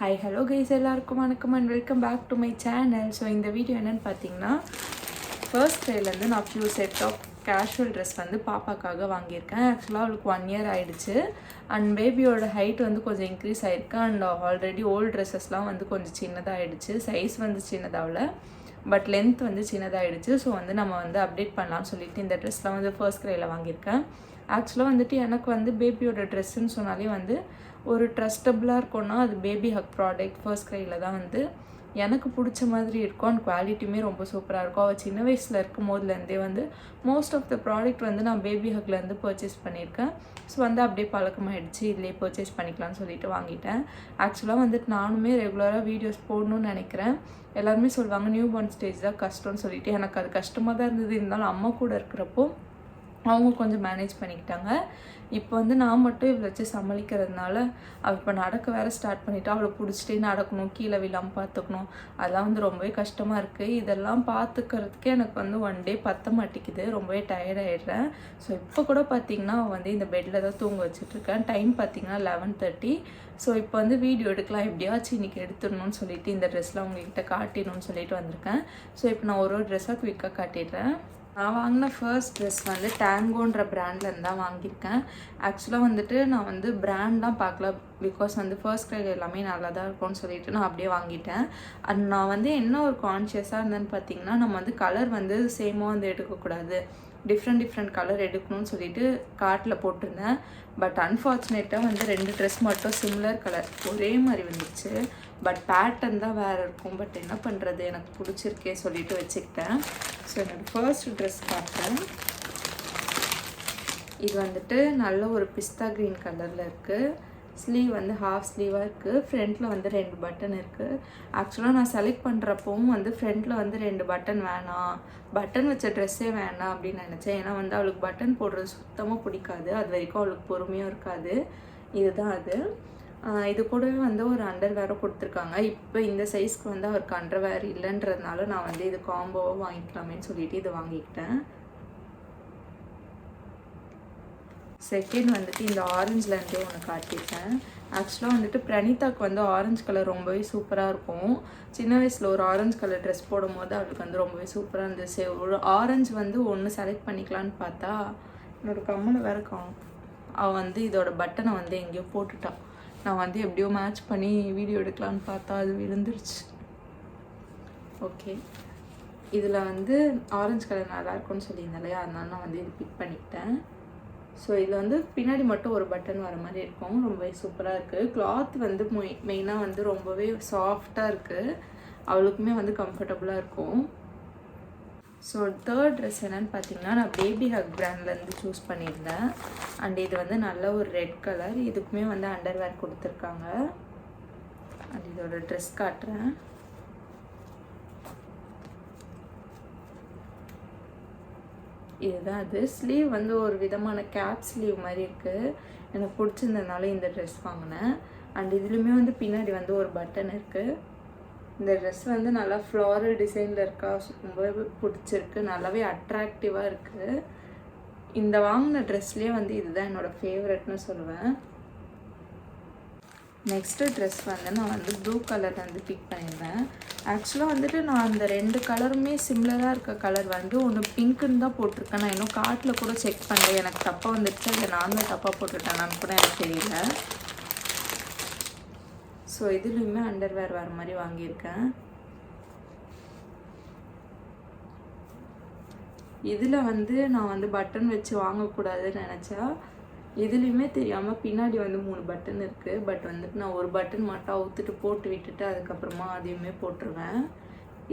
Hi hello guys, எல்லாருக்கும் வணக்கம் and welcome back to my channel. So இந்த வீடியோ என்னென்னு பார்த்தீங்கன்னா, ஃபர்ஸ்ட் டேலேருந்து நான் few set of casual dress வந்து பாப்பாக்காக வாங்கியிருக்கேன். ஆக்சுவலாக அவளுக்கு 1 year ஆகிடுச்சு அண்ட் பேபியோட ஹைட் வந்து கொஞ்சம் இன்க்ரீஸ் ஆகிருக்கு அண்ட் ஆல்ரெடி ஓல்டு ட்ரெஸ்ஸஸ்லாம் வந்து கொஞ்சம் சின்னதாகிடுச்சு. சைஸ் வந்து சின்னதாகல, பட் லென்த் வந்து சின்னதாகிடுச்சு. ஸோ வந்து நம்ம வந்து அப்டேட் பண்ணலாம்னு சொல்லிட்டு இந்த ட்ரெஸ்லாம் வந்து ஃபர்ஸ்ட் கிரையில் வாங்கியிருக்கேன். ஆக்சுவலாக வந்துட்டு எனக்கு வந்து பேபியோட ட்ரெஸ்ஸுன்னு சொன்னாலே வந்து ஒரு ட்ரஸ்டபுளாக இருக்கும்னா அது பேபி ஹக் ப்ராடக்ட் ஃபர்ஸ்ட் கிரையில் தான் வந்து எனக்கு பிடிச்ச மாதிரி இருக்கும் அண்ட் குவாலிட்டியுமே ரொம்ப சூப்பராக இருக்கும். அவள் சின்ன வயசில் இருக்கும் போதுலேருந்தே வந்து மோஸ்ட் ஆஃப் த ப்ராடக்ட் வந்து நான் பேபி ஹக்லேருந்து பர்ச்சேஸ் பண்ணியிருக்கேன். ஸோ வந்து அப்படியே பழக்கமாகிடுச்சு, இதிலே பர்ச்சேஸ் பண்ணிக்கலாம்னு சொல்லிட்டு வாங்கிட்டேன். ஆக்சுவலாக வந்துட்டு நானுமே ரெகுலராக வீடியோஸ் போடணும்னு நினைக்கிறேன். எல்லாருமே சொல்லுவாங்க நியூ பார்ன் ஸ்டேஜ் தான் கஷ்டம்னு சொல்லிட்டு. எனக்கு அது கஷ்டமாக தான் இருந்தது. இருந்தாலும் அம்மா கூட இருக்கிறப்போ அவங்க கொஞ்சம் மேனேஜ் பண்ணிக்கிட்டாங்க. இப்போ வந்து நான் மட்டும் இவ்வளோ வச்சு சமாளிக்கிறதுனால அவள் இப்போ நடக்க வேறு ஸ்டார்ட் பண்ணிவிட்டு அவளை பிடிச்சிட்டே நடக்கணும், கீழே விழாமல் பார்த்துக்கணும். அதெல்லாம் வந்து ரொம்பவே கஷ்டமாக இருக்குது. இதெல்லாம் பார்த்துக்கிறதுக்கே எனக்கு வந்து 1 day பத்த மாட்டேங்குது, ரொம்பவே டயர்டாகிடுறேன். ஸோ இப்போ கூட பார்த்திங்கன்னா வந்து இந்த பெட்டில் தான் தூங்க வச்சுட்ருக்கேன். டைம் பார்த்திங்கன்னா 11:30. ஸோ இப்போ வந்து வீடியோ எடுக்கலாம், எப்படியாச்சும் இன்றைக்கி எடுத்துடணும்னு சொல்லிட்டு இந்த ட்ரெஸ்லாம் உங்கள்கிட்ட காட்டிடணும்னு சொல்லிட்டு வந்திருக்கேன். ஸோ இப்போ நான் ஒரு ட்ரெஸ்ஸாக குயிக்காக காட்டிடுறேன். நான் வாங்கின ஃபர்ஸ்ட் ட்ரெஸ் வந்து டேங்கோன்ற பிராண்ட்லேருந்து தான் வாங்கியிருக்கேன். ஆக்சுவலாக வந்துட்டு நான் வந்து பிராண்ட்லாம் பார்க்கல, பிகாஸ் வந்து ஃபர்ஸ்ட் கிரைல் எல்லாமே நல்லா தான் இருக்கும்னு சொல்லிட்டு நான் அப்படியே வாங்கிட்டேன். அண்ட் நான் வந்து என்ன ஒரு கான்ஷியஸாக இருந்தேன்னு பார்த்தீங்கன்னா, நம்ம வந்து கலர் வந்து சேமாக வந்து எடுக்கக்கூடாது, டிஃப்ரெண்ட் கலர் எடுக்கணும்னு சொல்லிட்டு கார்ட்டில் போட்டிருந்தேன். பட் அன்ஃபார்ச்சுனேட்டாக வந்து 2 ட்ரெஸ் மட்டும் சிமிலர் கலர் ஒரே மாதிரி வந்துச்சு. பட் பேட்டர்ன் தான் வேறு இருக்கும். பட் என்ன பண்ணுறது, எனக்கு பிடிச்சிருக்கே சொல்லிட்டு வச்சுக்கிட்டேன். ஸோ என்னோடய ஃபர்ஸ்ட் ட்ரெஸ் பார்த்தேன். இது வந்துட்டு நல்ல ஒரு பிஸ்தா க்ரீன் கலரில் இருக்குது. ஸ்லீவ் வந்து ஹாஃப் ஸ்லீவாக இருக்குது. ஃப்ரண்ட்டில் வந்து 2 பட்டன் இருக்குது. ஆக்சுவலாக நான் செலக்ட் பண்ணுறப்பவும் வந்து ஃப்ரண்ட்டில் வந்து 2 பட்டன் வேணாம், பட்டன் வச்ச ட்ரெஸ்ஸே வேணாம் அப்படின்னு நினச்சேன். ஏன்னா வந்து அவளுக்கு பட்டன் போடுறது சுத்தமாக பிடிக்காது, அது வரைக்கும் அவளுக்கு பொறுமையும் இருக்காது. இதுதான் அது. இது கூடவே வந்து ஒரு அண்டர்வேரும் கொடுத்துருக்காங்க. இப்போ இந்த சைஸ்க்கு வந்து அவருக்கு அண்டர்வேர் இல்லைன்றதுனால நான் வந்து இது காம்போவாக வாங்கிக்கலாமேன்னு சொல்லிட்டு இதை வாங்கிக்கிட்டேன். செகண்ட் வந்துட்டு இந்த ஆரஞ்சுலேருந்தே ஒன்று காட்டியிருக்கேன். ஆக்சுவலாக வந்துட்டு பிரணீதாக்கு வந்து ஆரஞ்சு கலர் ரொம்பவே சூப்பராக இருக்கும். சின்ன வயசில் ஒரு ஆரஞ்சு கலர் ட்ரெஸ் போடும் போது அவளுக்கு வந்து ரொம்பவே சூப்பராக இருந்துச்சு. ஒரு ஆரஞ்சு வந்து ஒன்று செலக்ட் பண்ணிக்கலான்னு பார்த்தா என்னோடய கம்மலை வேறு காணும். அவள் வந்து இதோட பட்டனை வந்து எங்கேயோ போட்டுட்டான். நான் வந்து எப்படியோ மேட்ச் பண்ணி வீடியோ எடுக்கலான்னு பார்த்தா அது விழுந்துருச்சு. ஓகே, இதில் வந்து ஆரஞ்சு கலர் நல்லாயிருக்கும்னு சொல்லியிருந்தேன் இல்லையா, அதனால நான் வந்து இது பிக் பண்ணிக்கிட்டேன். ஸோ இதில் வந்து பின்னாடி மட்டும் ஒரு பட்டன் வர மாதிரி இருக்கும். ரொம்பவே சூப்பராக இருக்குது. கிளாத் வந்து மெயினாக வந்து ரொம்பவே சாஃப்டாக இருக்குது. அவளுக்குமே வந்து கம்ஃபர்டபுளாக இருக்கும். ஸோ தேர்ட் ட்ரெஸ் என்னென்னு பார்த்தீங்கன்னா, நான் பேபி ஹக் பிராண்ட்லேருந்து சூஸ் பண்ணியிருந்தேன். அண்ட் இது வந்து நல்ல ஒரு ரெட் கலர். இதுக்குமே வந்து அண்டர்வேர் கொடுத்துருக்காங்க. அண்ட் இதோட ட்ரெஸ் காட்டுறேன். இதுதான் அது. ஸ்லீவ் வந்து ஒரு விதமான கேப் ஸ்லீவ் மாதிரி இருக்குது. எனக்கு பிடிச்சிருந்ததுனால இந்த ட்ரெஸ் வாங்கினேன். அண்ட் இதுலேயுமே வந்து பின்னாடி வந்து ஒரு பட்டன் இருக்குது. இந்த ட்ரெஸ் வந்து நல்லா ஃப்ளாரல் டிசைனில் இருக்கா, ரொம்பவே பிடிச்சிருக்கு, நல்லாவே அட்ராக்டிவாக இருக்குது. இந்த வாங்கின ட்ரெஸ்லேயே வந்து இதுதான் என்னோடய ஃபேவரட்னு சொல்லுவேன். நெக்ஸ்ட்டு ட்ரெஸ் வந்து நான் வந்து ப்ளூ கலர் வந்து பிக் பண்ணியிருந்தேன். ஆக்சுவலாக வந்துட்டு நான் அந்த 2 கலருமே சிம்லராக இருக்க கலர் வந்து ஒன்று பிங்க்குன்னு தான் போட்டிருக்கேன். நான் இன்னும் கார்ட்டில் கூட செக் பண்ணேன், எனக்கு தப்பாக வந்துடுச்சு, அதை நான் தான் தப்பாக போட்டுட்டேனான்னு கூட எனக்கு தெரியல. ஸோ இதுலேயுமே அண்டர்வேர் வர மாதிரி வாங்கியிருக்கேன். இதில் வந்து நான் வந்து பட்டன் வச்சு வாங்கக்கூடாதுன்னு நினச்சா, இதுலேயுமே தெரியாமல் பின்னாடி வந்து 3 பட்டன் இருக்குது. பட் வந்துட்டு நான் ஒரு பட்டன் மட்டும் அவுத்துட்டு போட்டு விட்டுட்டு அதுக்கப்புறமா அதையுமே போட்டுருவேன்.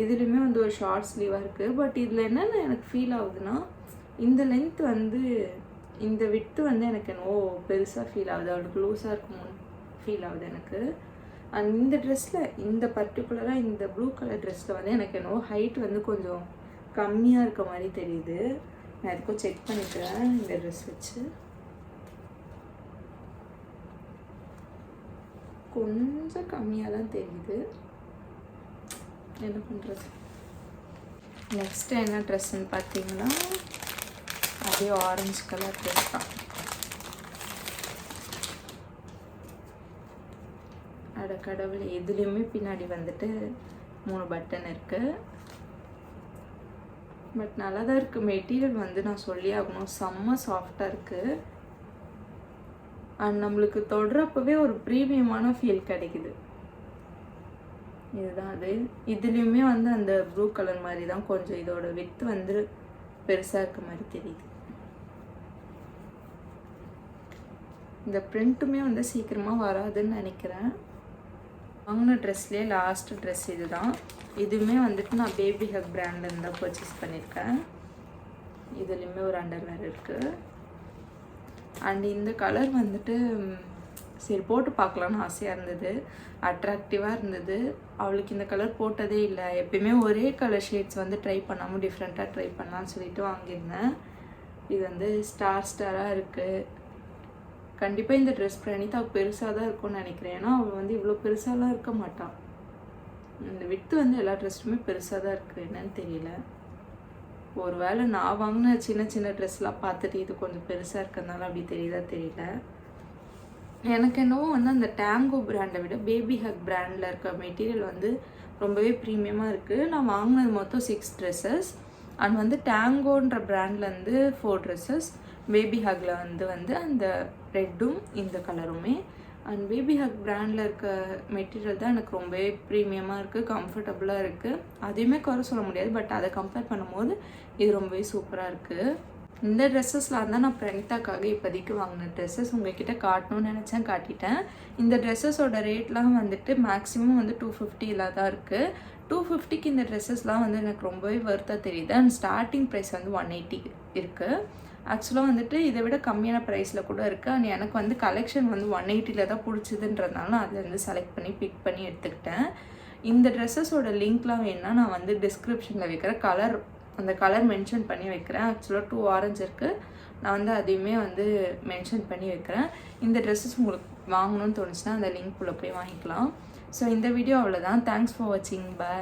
இதுலேயுமே வந்து ஒரு ஷார்ட் ஸ்லீவாக இருக்குது. பட் இதில் என்னென்ன எனக்கு ஃபீல் ஆகுதுன்னா, இந்த லென்த் வந்து இந்த விட்டு வந்து எனக்கு என்னவோ பெருசாக ஃபீல் ஆகுது, அவளுக்கு லூஸாக இருக்குமோன்னு ஃபீல் ஆகுது எனக்கு. அண்ட் இந்த ட்ரெஸ்ஸில் இந்த பர்டிகுலராக இந்த ப்ளூ கலர் ட்ரெஸ்ஸில் வந்து எனக்கு என்னவோ ஹைட் வந்து கொஞ்சம் கம்மியாக இருக்க மாதிரி தெரியுது. நான் எதுக்கும் செக் பண்ணிக்கிறேன் இந்த ட்ரெஸ் வச்சு. கொஞ்சம் கம்மியாக தான் தெரியுது, என்ன பண்ணுறது. நெக்ஸ்ட்டு என்ன ட்ரெஸ்ஸுன்னு பார்த்தீங்கன்னா, அதே ஆரஞ்சு கலர் ட்ரெஸ் தான். அட கடவுளே, இதுலேயுமே பின்னாடி வந்துட்டு 3 பட்டன் இருக்குது. பட் நல்லா தான் இருக்குது. மெட்டீரியல் வந்து நான் சொல்லி ஆகணும், செம்ம சாஃப்டாக இருக்குது. அண்ட் நம்மளுக்கு தொடுறப்பவே ஒரு ப்ரீமியமான ஃபீல் கிடைக்குது. இதுதான் அது. இதுலேயுமே வந்து அந்த ப்ளூ கலர் மாதிரி தான் கொஞ்சம் இதோட வித்து வந்து பெருசாக இருக்க மாதிரி தெரியுது. இந்த பிரிண்ட்டுமே வந்து சீக்கிரமாக வராதுன்னு நினைக்கிறேன். வாங்கின ட்ரெஸ்லேயே லாஸ்ட் ட்ரெஸ் இது தான். இதுவுமே வந்துட்டு நான் பேபி ஹக் பிராண்ட்லேருந்து தான் பர்ச்சேஸ் பண்ணியிருக்கேன். இதுலேயுமே ஒரு அண்டர்வேர் இருக்குது. அண்ட் இந்த கலர் வந்துட்டு சரி போட்டு பார்க்கலான்னு ஆசையாக இருந்தது, அட்ராக்டிவாக இருந்தது. அவளுக்கு இந்த கலர் போட்டதே இல்லை. எப்பயுமே ஒரே கலர் ஷேட்ஸ் வந்து ட்ரை பண்ணாமல் டிஃப்ரெண்ட்டாக ட்ரை பண்ணலான்னு சொல்லிட்டு வாங்கியிருந்தேன். இது வந்து ஸ்டாராக இருக்குது. கண்டிப்பாக இந்த ட்ரெஸ் பிரணீதாவுக்கு பெருசாக தான் இருக்கும்னு நினைக்கிறேன். ஏன்னா அவள் வந்து இவ்வளோ பெருசாலாம் இருக்க மாட்டான். இந்த வித்து வந்து எல்லா ட்ரெஸ்ஸுமே பெருசாக தான் இருக்குது. என்னன்னு தெரியல. ஒரு வேளை நான் வாங்கின சின்ன சின்ன ட்ரெஸ்லாம் பார்த்துட்டு இது கொஞ்சம் பெருசாக இருக்கிறதுனால அப்படி தெரியுதா தெரியல. எனக்கு என்னவோ வந்து அந்த டேங்கோ பிராண்டை விட பேபி ஹக் பிராண்டில் இருக்க மெட்டீரியல் வந்து ரொம்பவே ப்ரீமியமாக இருக்குது. நான் வாங்கினது மொத்தம் 6 ட்ரெஸ்ஸஸ். அண்ட் வந்து டேங்கோன்ற பிராண்ட்லேருந்து 4 ட்ரெஸ்ஸஸ். பேபி ஹக்கில் வந்து அந்த ரெட்டும் இந்த கலருமே. அண்ட் பேபி ஹக் பிராண்டில் இருக்க மெட்டீரியல் தான் எனக்கு ரொம்பவே ப்ரீமியமாக இருக்குது, கம்ஃபர்டபுளாக இருக்குது. அதையுமே குறை சொல்ல முடியாது. பட் அதை கம்பேர் பண்ணும்போது இது ரொம்பவே சூப்பராக இருக்குது. இந்த ட்ரெஸ்ஸஸ்லாம் இருந்தால் நான் பிரணீதாக்காக இப்போதைக்கு வாங்கின ட்ரெஸ்ஸஸ் உங்கள்கிட்ட காட்டணும்னு நினச்சேன், காட்டிட்டேன். இந்த ட்ரெஸ்ஸஸோட ரேட்லாம் வந்துட்டு மேக்ஸிமம் வந்து 250 தான் இருக்குது. 250க்கு இந்த ட்ரெஸ்ஸஸ்லாம் வந்து எனக்கு ரொம்பவே வர்த்தாக தெரியுது. அண்ட் ஸ்டார்டிங் ப்ரைஸ் வந்து 180 இருக்குது. ஆக்சுவலாக வந்துட்டு இதை விட கம்மியான ப்ரைஸில் கூட இருக்குது. அண்ட் எனக்கு வந்து கலெக்ஷன் வந்து 180 தான் பிடிச்சதுன்றதுனால நான் அதுலேருந்து செலக்ட் பண்ணி பிக் பண்ணி எடுத்துக்கிட்டேன். இந்த ட்ரெஸ்ஸஸோட லிங்க்லாம் வேணுன்னா நான் வந்து டிஸ்கிரிப்ஷனில் வைக்கிற அந்த கலர் மென்ஷன் பண்ணி வைக்கிறேன். ஆக்சுவலாக 2 ஆரஞ்சு இருக்குது. நான் வந்து அதையுமே வந்து மென்ஷன் பண்ணி வைக்கிறேன். இந்த ட்ரெஸ்ஸஸ் உங்களுக்கு வாங்கணும்னு தோணுச்சுன்னா அந்த லிங்க்குள்ளே போய் வாங்கிக்கலாம். ஸோ இந்த வீடியோ அவ்வளோதான். தேங்க்ஸ் ஃபார் வாட்சிங். பை.